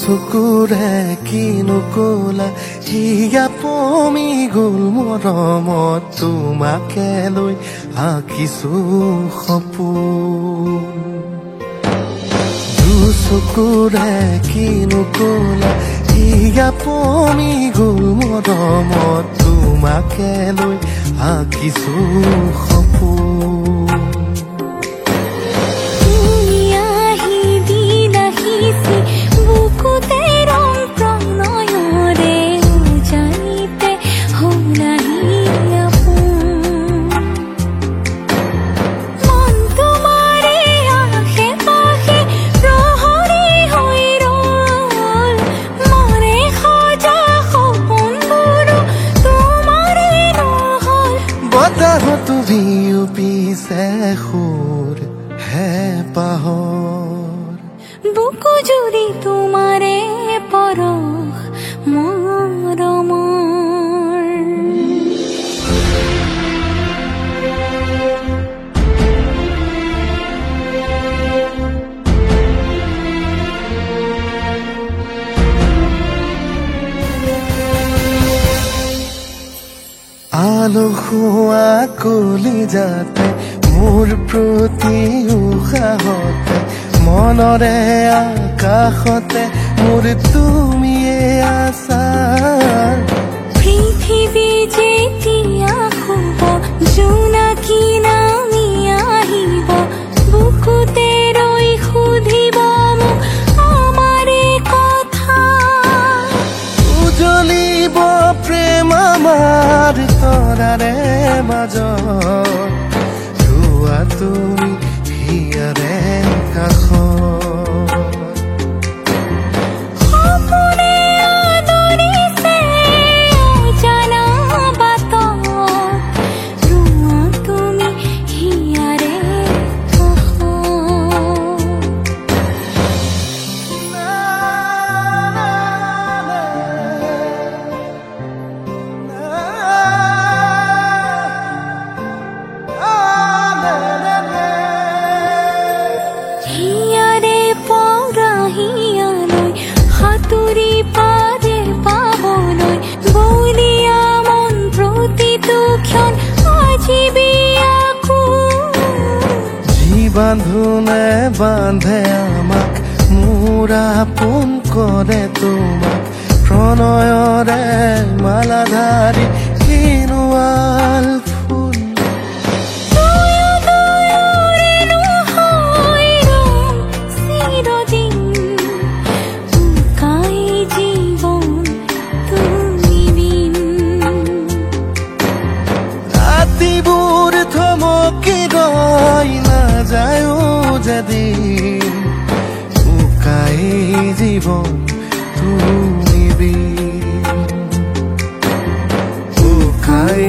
চকুৰে কিনো কলা হিয়া পমি গল মৰমত তোমাকে লৈ আঁকিছো সপোন চকুৰে কিনো কলা হিয়া পমি গল মৰমত তোমাকে লৈ আঁকিছো সপোন তুমিও পিছে সুৰ হে পাহৰ বুকু জুৰি তোমাৰে পৰশ মৰমৰ আলসুৱা কলিজাতে মোৰ প্ৰতি উশাহতে মনৰে আকাশতে মোৰ তুমিয়ে আছা পৃথিৱী যেতিয়া শুব জোনাকী নামি আহিব বুকুতে ৰৈ সুধিব মোক আমাৰে কথা উজলিব প্ৰেম আমাৰ তৰাৰে মাজত ৰোৱা তুমি হিয়াৰে কাষত সপোনে আদৰিছে অজানা বাটত ৰোৱা তুমি হিয়াৰে কাষত হিয়াৰে পৰা হিয়ালৈ সাঁতুৰি পাৰে পাবলৈ বলিয়া মন প্ৰতিটো ক্ষণ আজিবি আকৌ যি বান্ধোনে বান্ধে আমাক মোৰ আপোন কৰে তোমাক প্ৰণয়ৰে মালাধাৰী কিনোৱাল ফুল ৰাতিবোৰ থমকি ৰৈ নাযায়ো যেদিন উকাই জীৱন তুমি বিন উকাই